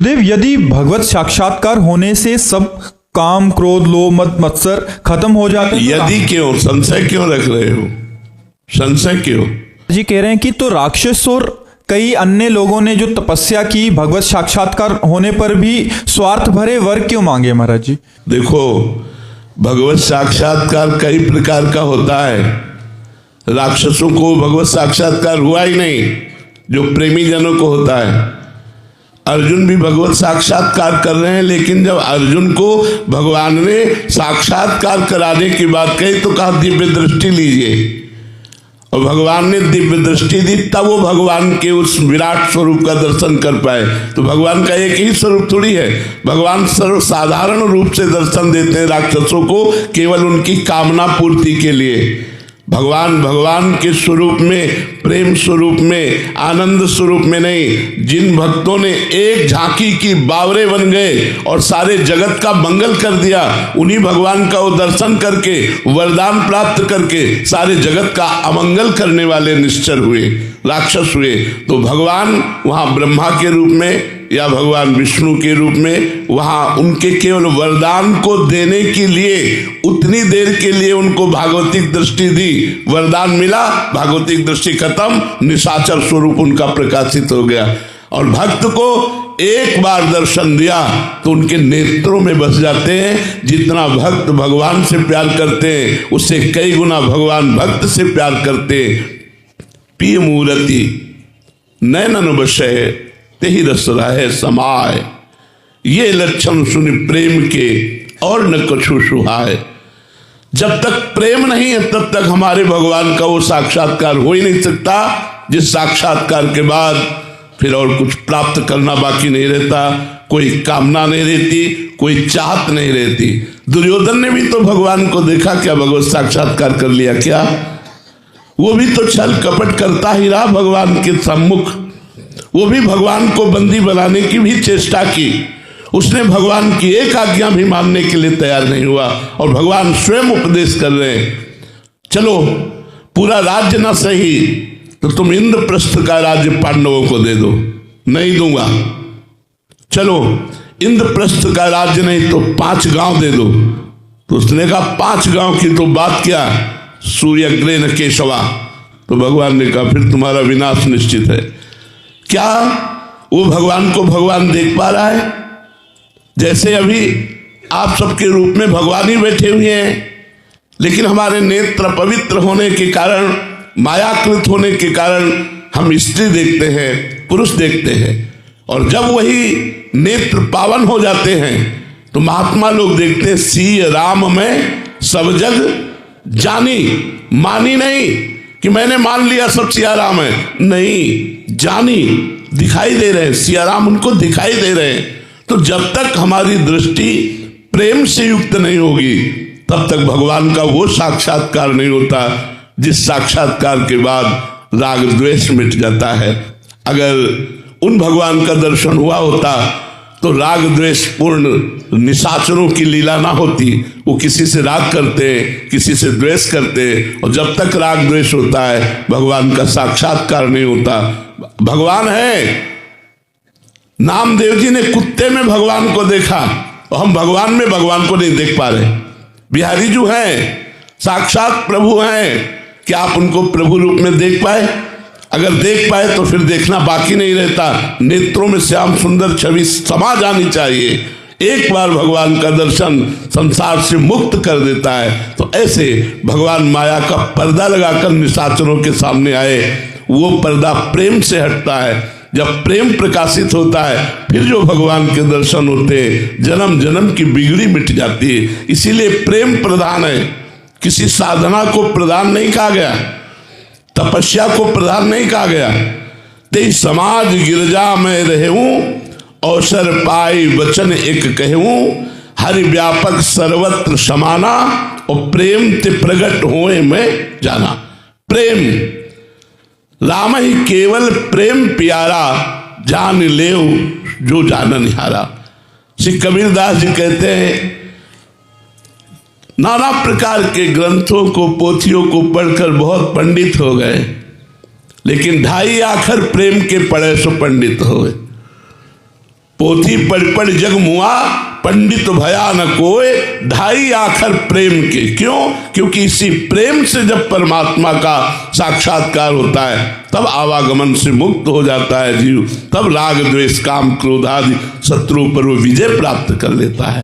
देव, यदि भगवत साक्षात्कार होने से सब काम क्रोध लोभ मद मत्सर खत्म हो जाते हैं, यदि क्यों संशय क्यों रख रहे हो? संशय क्यों? जी कह रहे हैं कि तो राक्षस और कई अन्य लोगों ने जो तपस्या की भगवत साक्षात्कार होने पर भी स्वार्थ भरे वर क्यों मांगे महाराज जी? देखो, भगवत साक्षात्कार कई प्रकार का होता है। राक्षसों को भगवत साक्षात्कार हुआ ही नहीं जो प्रेमी जनों को होता है। अर्जुन भी भगवत साक्षात्कार कर रहे हैं, लेकिन जब अर्जुन को भगवान ने साक्षात्कार कराने की बात कही तो कहा दिव्य दृष्टि लीजिए, और भगवान ने दिव्य दृष्टि दी, तब वो भगवान के उस विराट स्वरूप का दर्शन कर पाए। तो भगवान का एक ही स्वरूप थोड़ी है, भगवान सर्वसाधारण रूप से दर्शन देते हैं राक्षसों को, केवल उनकी कामना पूर्ति के लिए। भगवान के स्वरूप में, प्रेम स्वरूप में, आनंद स्वरूप में नहीं। जिन भक्तों ने एक झांकी की बावरे बन गए और सारे जगत का मंगल कर दिया, उन्हीं भगवान का वो दर्शन करके वरदान प्राप्त करके सारे जगत का अमंगल करने वाले निश्चर हुए, राक्षस हुए। तो भगवान वहाँ ब्रह्मा के रूप में या भगवान विष्णु के रूप में वहां उनके केवल वरदान को देने के लिए उतनी देर के लिए उनको भागवतिक दृष्टि दी, वरदान मिला, भागवतिक दृष्टि खत्म, निशाचर स्वरूप उनका प्रकाशित हो गया। और भक्त को एक बार दर्शन दिया तो उनके नेत्रों में बस जाते हैं। जितना भक्त भगवान से प्यार करते हैं उससे कई गुना भगवान भक्त से प्यार करते हैं। पिय मूर्ति नैनन बशय तेहि रस रहे समाय, ये लक्षण सुनि प्रेम के और न कछु सुहाय। जब तक प्रेम नहीं है तब तक हमारे भगवान का वो साक्षात्कार हो ही नहीं सकता, जिस साक्षात्कार के बाद फिर और कुछ प्राप्त करना बाकी नहीं रहता, कोई कामना नहीं रहती, कोई चाहत नहीं रहती। दुर्योधन ने भी तो भगवान को देखा क्या? भगवत साक्षात्कार कर लिया क्या? वो भी तो छल कपट करता ही रहा भगवान के सम्मुख। वो भी भगवान को बंदी बनाने की भी चेष्टा की, उसने भगवान की एक आज्ञा भी मानने के लिए तैयार नहीं हुआ। और भगवान स्वयं उपदेश कर रहे हैं, चलो पूरा राज्य ना सही तो तुम इंद्रप्रस्थ का राज्य पांडवों को दे दो। नहीं दूंगा। चलो इंद्रप्रस्थ का राज्य नहीं तो 5 गांव दे दो। तो उसने कहा 5 गांव की तो बात क्या, सूर्यग्रे न केशवा। तो भगवान ने कहा फिर तुम्हारा विनाश निश्चित है। क्या वो भगवान को भगवान देख पा रहा है? जैसे अभी आप सबके रूप में भगवान ही बैठे हुए हैं, लेकिन हमारे नेत्र पवित्र होने के कारण, मायाकृत होने के कारण हम स्त्री देखते हैं, पुरुष देखते हैं। और जब वही नेत्र पावन हो जाते हैं तो महात्मा लोग देखते हैं सिय राम में सब जग जानी। मानी नहीं कि मैंने मान लिया सब सिया राम है, नहीं, जानी, दिखाई दे रहे हैं, सिया राम उनको दिखाई दे रहे हैं। तो जब तक हमारी दृष्टि प्रेम से युक्त नहीं होगी तब तक भगवान का वो साक्षात्कार नहीं होता जिस साक्षात्कार के बाद राग द्वेष मिट जाता है। अगर उन भगवान का दर्शन हुआ होता तो राग द्वेष पूर्ण निशाचरों की लीला ना होती। वो किसी से राग करते, किसी से द्वेष करते, और जब तक राग द्वेष होता है भगवान का साक्षात्कार नहीं होता। भगवान है, नामदेव जी ने कुत्ते में भगवान को देखा और हम भगवान में भगवान को नहीं देख पा रहे। बिहारी जो हैं साक्षात प्रभु हैं, क्या आप उनको प्रभु रूप में देख पाए? अगर देख पाए तो फिर देखना बाकी नहीं रहता, नेत्रों में श्याम सुंदर छवि समा जानी चाहिए। एक बार भगवान का दर्शन संसार से मुक्त कर देता है। तो ऐसे भगवान माया का पर्दा लगाकर निशाचरों के सामने आए, वो पर्दा प्रेम से हटता है। जब प्रेम प्रकाशित होता है फिर जो भगवान के दर्शन होते हैं, जन्म जन्म की बिगड़ी मिट जाती है। इसीलिए प्रेम प्रधान है, किसी साधना को प्रधान नहीं कहा गया, तपस्या को प्रधान नहीं कहा गया। ते समाज गिरजा में रहूं, अवसर पाई वचन एक कहूं, हरि व्यापक सर्वत्र समाना, और प्रेम ते प्रगट होए में जाना। प्रेम राम ही केवल प्रेम प्यारा, जान लेव जो जानन हारा। श्री कबीरदास जी कहते हैं नाना प्रकार के ग्रंथों को, पोथियों को पढ़कर बहुत पंडित हो गए, लेकिन ढाई आखर प्रेम के पढ़े सो पंडित हो गए। पोथी पढ़ पढ़ जग मुआ, पंडित भया न कोय, ढाई आखर प्रेम के। क्यों? क्योंकि इसी प्रेम से जब परमात्मा का साक्षात्कार होता है तब आवागमन से मुक्त हो जाता है जीव, तब राग द्वेष काम क्रोध आदि शत्रु पर वो विजय प्राप्त कर लेता है।